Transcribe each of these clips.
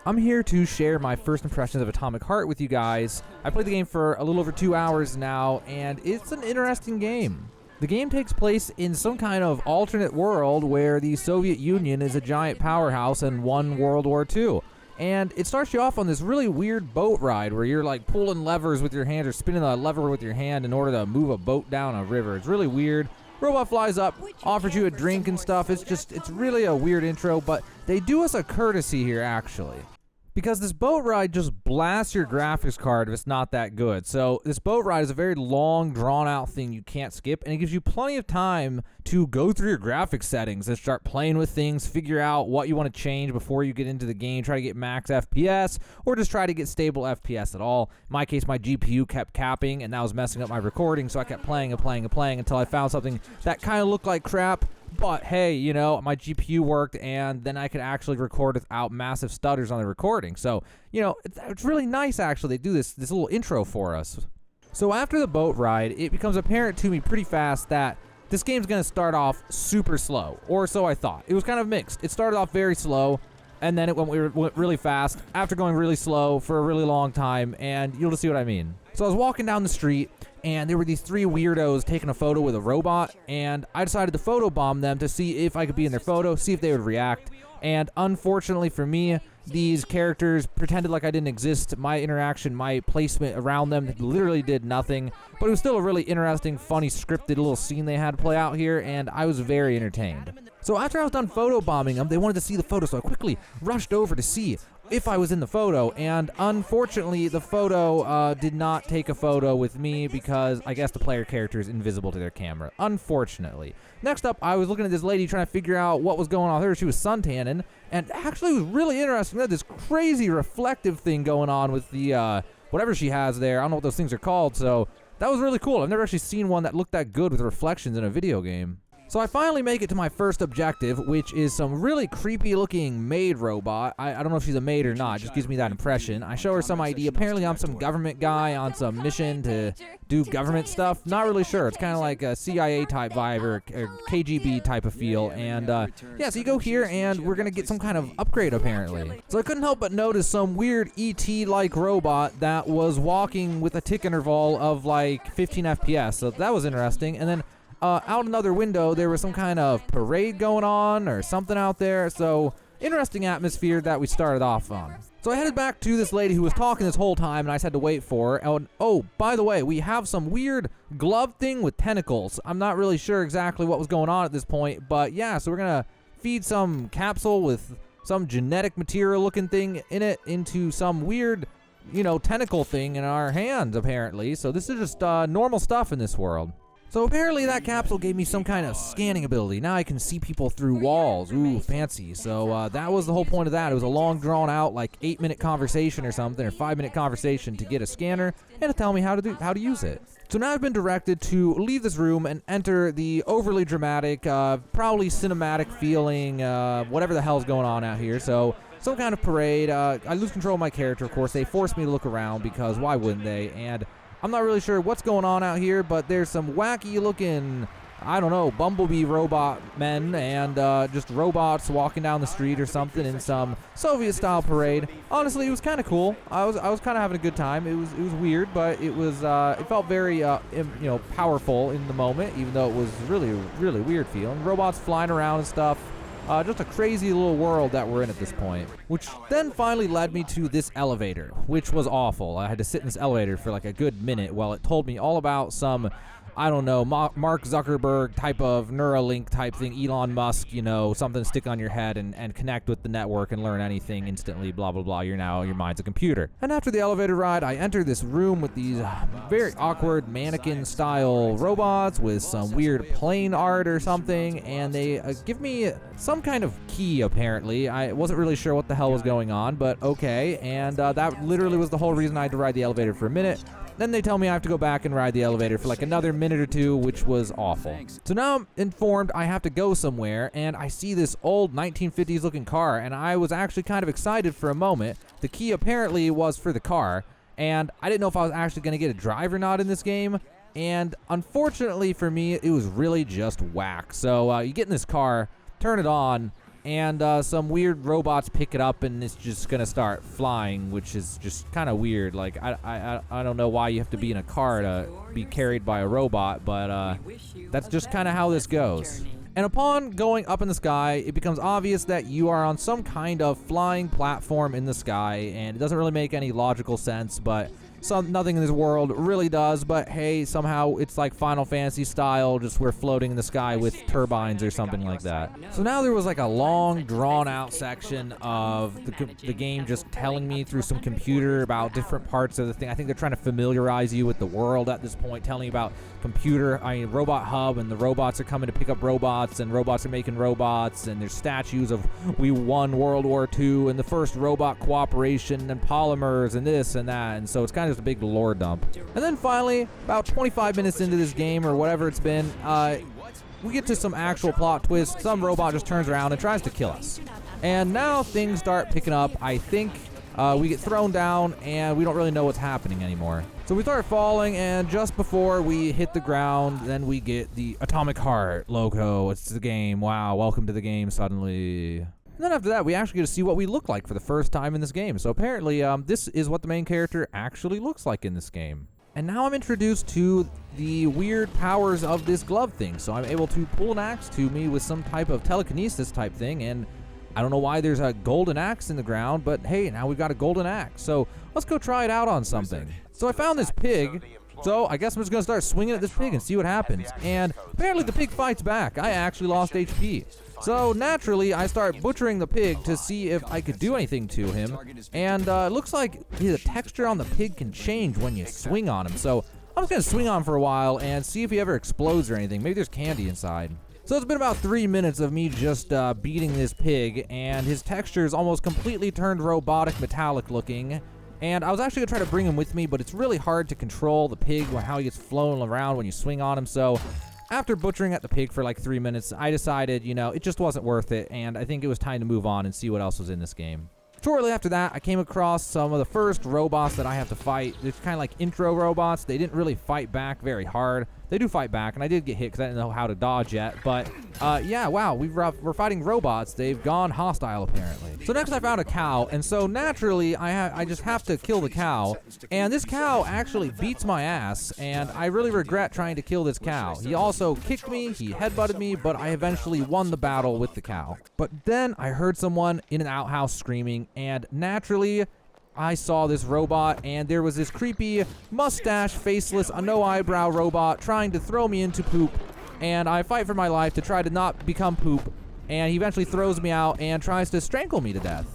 I'm here to share my first impressions of Atomic Heart with you guys. I played the game for a little over 2 hours now, and it's an interesting game. The game takes place in some kind of alternate world where the Soviet Union is a giant powerhouse and won World War II. And it starts you off on this really weird boat ride where you're like pulling levers with your hand or spinning a lever with your hand in order to move a boat down a river. It's really weird. Robot flies up, offers you a drink and stuff. It's really a weird intro, but they do us a courtesy here, actually. Because this boat ride just blasts your graphics card if it's not that good. So this boat ride is a very long, drawn-out thing you can't skip, and it gives you plenty of time to go through your graphics settings and start playing with things, figure out what you want to change before you get into the game, try to get max FPS, or just try to get stable FPS at all. In my case, my GPU kept capping, and that was messing up my recording, so I kept playing until I found something that kind of looked like crap. But hey, you know, my GPU worked, and then I could actually record without massive stutters on the recording. So, you know, it's really nice, actually. They do this little intro for us. So after the boat ride, it becomes apparent to me pretty fast that this game's going to start off super slow, or so I thought. It was kind of mixed. It started off very slow, and then it went really fast after going really slow for a really long time, and you'll just see what I mean. So I was walking down the street, and there were these three weirdos taking a photo with a robot, and I decided to photobomb them to see if I could be in their photo, see if they would react. And unfortunately for me, these characters pretended like I didn't exist. My interaction, my placement around them literally did nothing, but it was still a really interesting, funny, scripted little scene they had to play out here, and I was very entertained. So after I was done photobombing them, they wanted to see the photo, so I quickly rushed over to see if I was in the photo, and unfortunately the photo did not take a photo with me because I guess the player character is invisible to their camera, unfortunately. Next up, I was looking at this lady trying to figure out what was going on with her. She was suntanning, and actually it was really interesting. They had this crazy reflective thing going on with the whatever she has there. I don't know what those things are called, so that was really cool. I've never actually seen one that looked that good with reflections in a video game. So I finally make it to my first objective, which is some really creepy looking maid robot. I don't know if she's a maid or not, it just gives me that impression. I show her some ID. Apparently I'm some government guy on some mission to do government stuff. Not really sure. It's kind of like a CIA type vibe or KGB type of feel. And yeah, so you go here and we're going to get some kind of upgrade apparently. So I couldn't help but notice some weird ET-like robot that was walking with a tick interval of like 15 FPS. So that was interesting. And then out another window, there was some kind of parade going on or something out there. So, interesting atmosphere that we started off on. So I headed back to this lady who was talking this whole time, and I just had to wait for her. And, oh, by the way, we have some weird glove thing with tentacles. I'm not really sure exactly what was going on at this point, but yeah, so we're going to feed some capsule with some genetic material looking thing in it into some weird, you know, tentacle thing in our hands, apparently. So this is just normal stuff in this world. So apparently that capsule gave me some kind of scanning ability. Now I can see people through walls. Ooh, fancy. So that was the whole point of that. It was a long, drawn-out, like 8-minute conversation or something, or 5-minute conversation to get a scanner and to tell me how to use it. So now I've been directed to leave this room and enter the overly dramatic, probably cinematic feeling, whatever the hell's going on out here. So some kind of parade. I lose control of my character, of course. They force me to look around because why wouldn't they? And I'm not really sure what's going on out here, but there's some wacky-looking, I don't know, bumblebee robot men and just robots walking down the street or something in some Soviet-style parade. Honestly, it was kind of cool. I was kind of having a good time. It was weird, but it was it felt very powerful in the moment, even though it was really weird feeling. Robots flying around and stuff. Just a crazy little world that we're in at this point. Which then finally led me to this elevator, which was awful. I had to sit in this elevator for like a good minute while it told me all about some, I don't know, Mark Zuckerberg type of Neuralink type thing, Elon Musk, you know, something to stick on your head and connect with the network and learn anything instantly, blah, blah, blah. Your mind's a computer. And after the elevator ride, I enter this room with these very awkward mannequin-style robots with some weird plane art or something, and they give me some kind of key, apparently. I wasn't really sure what the hell was going on, but okay, and that literally was the whole reason I had to ride the elevator for a minute. Then they tell me I have to go back and ride the elevator for like another minute or two, which was awful. So now I'm informed I have to go somewhere, and I see this old 1950s looking car, and I was actually kind of excited for a moment. The key apparently was for the car, and I didn't know if I was actually going to get a drive or not in this game, and unfortunately for me, it was really just whack. So you get in this car, turn it on, and some weird robots pick it up, and it's just gonna start flying, which is just kind of weird. Like, I don't know why you have to be in a car to be carried by a robot, but that's just kind of how this goes. And upon going up in the sky, it becomes obvious that you are on some kind of flying platform in the sky, and it doesn't really make any logical sense, but nothing in this world really does. But hey, somehow it's like Final Fantasy style, just we're floating in the sky with turbines or something like that. So now there was like a long, drawn-out section of the game just telling me through some computer about different parts of the thing. I think they're trying to familiarize you with the world at this point, telling you about robot hub, and the robots are coming to pick up robots, and robots are making robots, and there's statues of we won World War II and the first robot cooperation and polymers and this and that, and so it's kind of just a big lore dump. And then finally, about 25 minutes into this game or whatever it's been, we get to some actual plot twist. Some robot just turns around and tries to kill us, and now things start picking up. I think we get thrown down, and we don't really know what's happening anymore. So we start falling, and just before we hit the ground, then we get the Atomic Heart logo. It's the game. Wow, welcome to the game suddenly. And then after that, we actually get to see what we look like for the first time in this game. So apparently, this is what the main character actually looks like in this game. And now I'm introduced to the weird powers of this glove thing. So I'm able to pull an axe to me with some type of telekinesis type thing, and I don't know why there's a golden axe in the ground, but hey, now we've got a golden axe. So let's go try it out on something. So I found this pig, so I guess I'm just going to start swinging at this pig and see what happens. And apparently the pig fights back. I actually lost HP. So naturally, I start butchering the pig to see if I could do anything to him. And it looks like the texture on the pig can change when you swing on him. So I'm just going to swing on him for a while and see if he ever explodes or anything. Maybe there's candy inside. So it's been about 3 minutes of me just beating this pig, and his texture is almost completely turned robotic, metallic looking. And I was actually going to try to bring him with me, but it's really hard to control the pig, how he gets flown around when you swing on him. So after butchering at the pig for like 3 minutes, I decided, it just wasn't worth it, and I think it was time to move on and see what else was in this game. Shortly after that, I came across some of the first robots that I have to fight. They're kind of like intro robots. They didn't really fight back very hard. They do fight back, and I did get hit because I didn't know how to dodge yet. But, yeah, wow, we're fighting robots. They've gone hostile, apparently. So next I found a cow, and so naturally I just have to kill the cow. And this cow actually beats my ass, and I really regret trying to kill this cow. He also kicked me, he headbutted me, but I eventually won the battle with the cow. But then I heard someone in an outhouse screaming, and naturally I saw this robot, and there was this creepy, mustache, faceless, no eyebrow robot trying to throw me into poop, and I fight for my life to try to not become poop, and he eventually throws me out and tries to strangle me to death.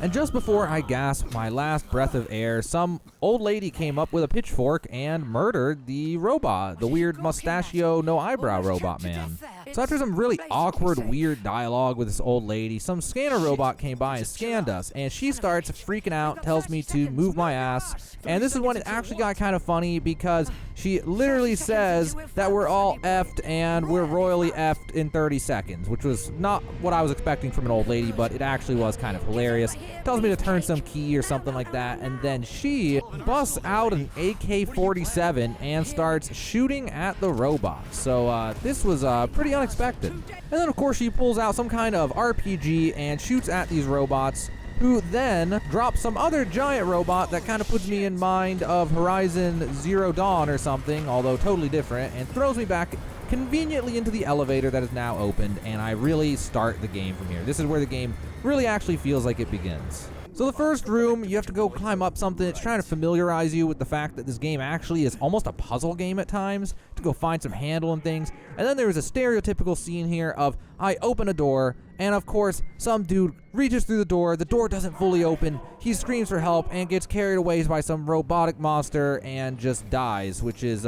And just before I gasped my last breath of air, some old lady came up with a pitchfork and murdered the robot, the weird mustachio, no eyebrow robot man. So after some really awkward, weird dialogue with this old lady, some scanner robot came by and scanned us, and she starts freaking out, tells me to move my ass. And this is when it actually got kind of funny, because she literally says that we're all effed and we're royally effed in 30 seconds, which was not what I was expecting from an old lady, but it actually was kind of hilarious. Tells me to turn some key or something like that, and then she busts out an AK-47 and starts shooting at the robot. So this was pretty unexpected. And then of course she pulls out some kind of RPG and shoots at these robots, who then drops some other giant robot that kind of puts me in mind of Horizon Zero Dawn or something, although totally different, and throws me back conveniently into the elevator that is now opened, and I really start the game from here. This is where the game really actually feels like it begins. So the first room, you have to go climb up something. It's trying to familiarize you with the fact that this game actually is almost a puzzle game at times, to go find some handle and things. And then there is a stereotypical scene here of I open a door, and of course some dude reaches through the door doesn't fully open, he screams for help and gets carried away by some robotic monster and just dies, which is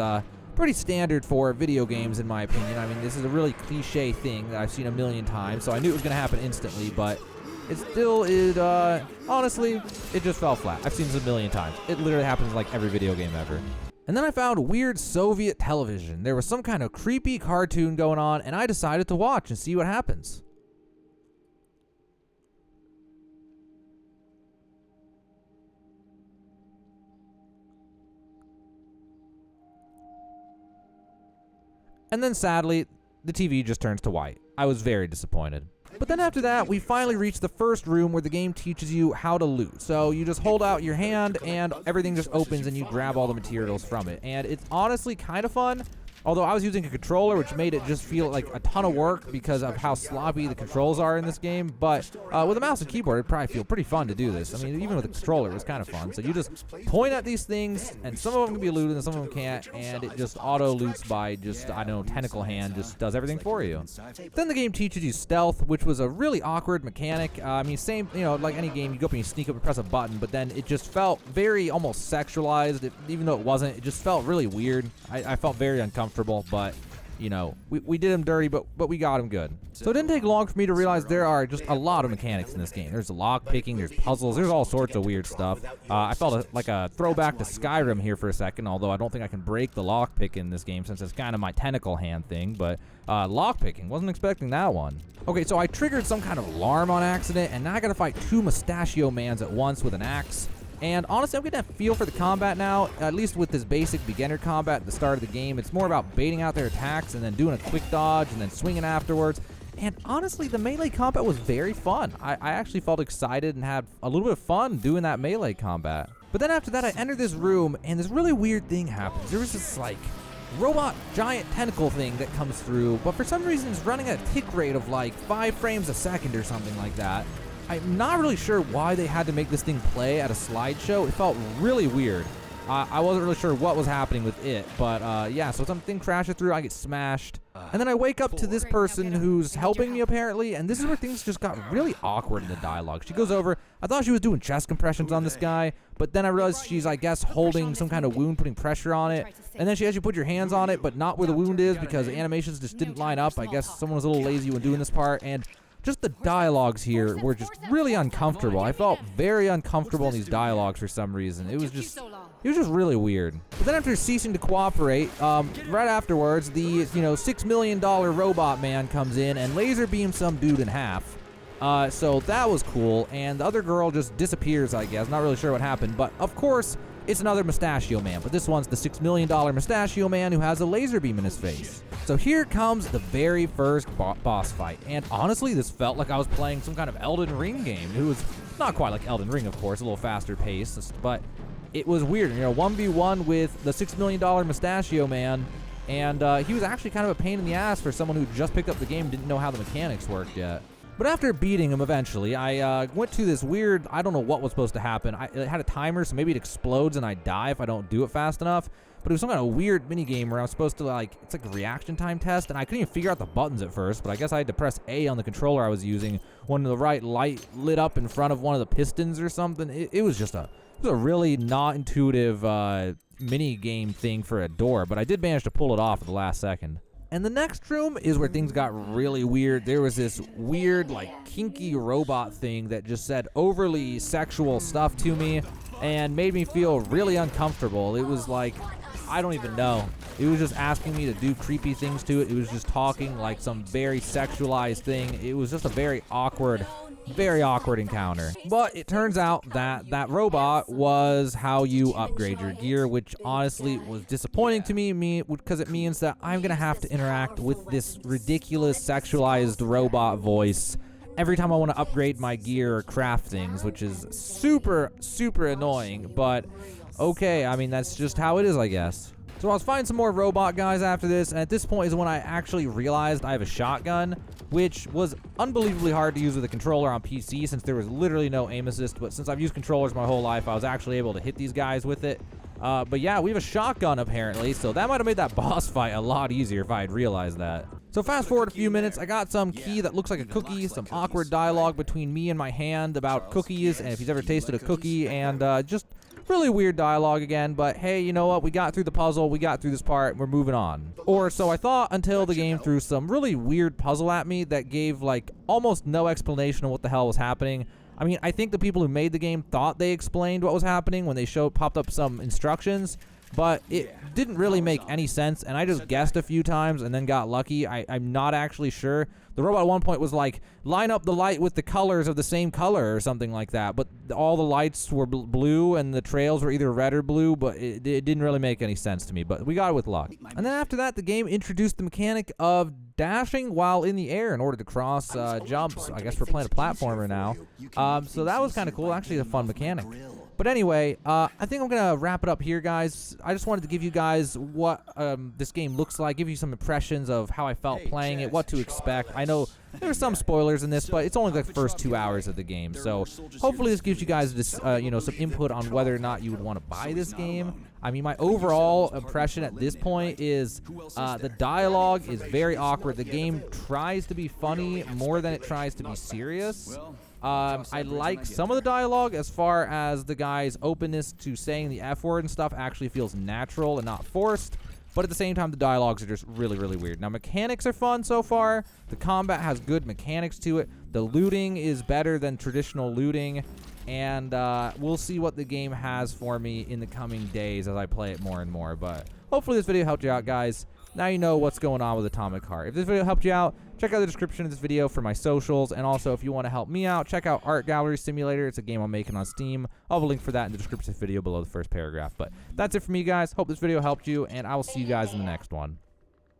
pretty standard for video games in my opinion. I mean, this is a really cliche thing that I've seen a million times, so I knew it was going to happen instantly, but it still is, honestly, it just fell flat. I've seen this a million times. It literally happens in like every video game ever. And then I found weird Soviet television. There was some kind of creepy cartoon going on, and I decided to watch and see what happens. And then sadly, the TV just turns to white. I was very disappointed. But then after that, we finally reach the first room where the game teaches you how to loot. So you just hold out your hand and everything just opens and you grab all the materials from it. And it's honestly kind of fun. Although I was using a controller, which made it just feel like a ton of work because of how sloppy the controls are in this game. But with a mouse and keyboard, it'd probably feel pretty fun to do this. I mean, even with a controller, it was kind of fun. So you just point at these things, and some of them can be looted and some of them can't, and it just auto-loots by just, I don't know, tentacle hand just does everything for you. Then the game teaches you stealth, which was a really awkward mechanic. I mean, same, you know, like any game, you go up and you sneak up and press a button, but then it just felt very almost sexualized. Even though it wasn't, it just felt really weird. I felt very uncomfortable, but you know, we did him dirty, but we got him good. So it didn't take long for me to realize there are just a lot of mechanics in this game. There's lock picking, there's puzzles, there's all sorts of weird stuff. I felt like a throwback to Skyrim here for a second, although I don't think I can break the lock pick in this game since it's kind of my tentacle hand thing, but lock picking, wasn't expecting that one. Okay, so I triggered some kind of alarm on accident, and now I gotta fight 2 mustachio mans at once with an axe. And honestly, I'm getting a feel for the combat now, at least with this basic beginner combat at the start of the game. It's more about baiting out their attacks and then doing a quick dodge and then swinging afterwards. And honestly, the melee combat was very fun. I actually felt excited and had a little bit of fun doing that melee combat. But then after that, I entered this room and this really weird thing happens. There was this like robot giant tentacle thing that comes through, but for some reason it's running at a tick rate of like 5 frames a second or something like that. I'm not really sure why they had to make this thing play at a slideshow. It felt really weird. I wasn't really sure what was happening with it, but yeah, so something crashes through, I get smashed. And then I wake up to this person who's helping me apparently, and this is where things just got really awkward in the dialogue. She goes over, I thought she was doing chest compressions on this guy, but then I realized she's, I guess, holding some kind of wound, putting pressure on it. And then she has you put your hands on it, but not where the wound is because the animations just didn't line up. I guess someone was a little lazy when doing this part, and just the dialogues here were just really uncomfortable. I felt very uncomfortable in these dialogues for some reason. It was just really weird. But then after ceasing to cooperate, right afterwards, the $6 million robot man comes in and laser beams some dude in half. So that was cool, and the other girl just disappears, I guess. Not really sure what happened, but of course, it's another mustachio man, but this one's the $6 million mustachio man who has a laser beam in his face. So here comes the very first boss fight, and honestly, this felt like I was playing some kind of Elden Ring game. It was not quite like Elden Ring, of course, a little faster paced, but it was weird. 1v1 with the $6 million mustachio man, and he was actually kind of a pain in the ass for someone who just picked up the game and didn't know how the mechanics worked yet. But after beating him eventually, I went to this weird, I don't know what was supposed to happen. It had a timer, so maybe it explodes and I die if I don't do it fast enough. But it was some kind of weird mini game where I was supposed to it's like a reaction time test, and I couldn't even figure out the buttons at first, but I guess I had to press A on the controller I was using when the right light lit up in front of one of the pistons or something. It was just a really not intuitive mini game thing for a door, but I did manage to pull it off at the last second. And the next room is where things got really weird. There was this weird, kinky robot thing that just said overly sexual stuff to me and made me feel really uncomfortable. It was I don't even know. It was just asking me to do creepy things to it. It was just talking like some very sexualized thing. It was just a very awkward encounter. But it turns out that that robot was how you upgrade your gear, which honestly was disappointing to me because it means that I'm going to have to interact with this ridiculous sexualized robot voice every time I want to upgrade my gear or craft things, which is super, super annoying. But okay, I mean, that's just how it is, I guess. So I was fighting some more robot guys after this, and at this point is when I actually realized I have a shotgun, which was unbelievably hard to use with a controller on PC since there was literally no aim assist, but since I've used controllers my whole life, I was actually able to hit these guys with it. But yeah, we have a shotgun apparently, so that might have made that boss fight a lot easier if I had realized that. So fast forward a few minutes, I got some key that looks like a cookie, some awkward dialogue between me and my hand about cookies, and if he's ever tasted a cookie, and just really weird dialogue again, but hey, you know what? We got through the puzzle, we got through this part, we're moving on. Or so I thought until the game threw some really weird puzzle at me that gave almost no explanation of what the hell was happening. I mean, I think the people who made the game thought they explained what was happening when they popped up some instructions, but it didn't really make any sense, and I just guessed a few times and then got lucky. I'm not actually sure. The robot at one point was like, line up the light with the colors of the same color or something like that. But all the lights were blue and the trails were either red or blue, but it didn't really make any sense to me. But we got it with luck. And then after that, the game introduced the mechanic of dashing while in the air in order to cross jumps. I guess we're playing a platformer now. So that was kind of cool. Actually, a fun mechanic. But anyway, I think I'm going to wrap it up here, guys. I just wanted to give you guys what this game looks like, give you some impressions of how I felt playing it, what to expect. I know there are some spoilers in this, but it's only like the first 2 hours of the game. So hopefully this gives you guys this, you know, some input on whether or not you would want to buy this game. I mean, my overall impression at this point is the dialogue is very awkward. The game tries to be funny more than it tries to be serious. I like some of the dialogue as far as the guy's openness to saying the F word and stuff actually feels natural and not forced. But at the same time, the dialogues are just really, really weird. Now, mechanics are fun so far. The combat has good mechanics to it. The looting is better than traditional looting. And we'll see what the game has for me in the coming days as I play it more and more. But hopefully this video helped you out, guys. Now you know what's going on with Atomic Heart. If this video helped you out, check out the description of this video for my socials. And also, if you want to help me out, check out Art Gallery Simulator. It's a game I'm making on Steam. I'll have a link for that in the description of the video below the first paragraph. But that's it for me, guys. Hope this video helped you, and I will see you guys in the next one.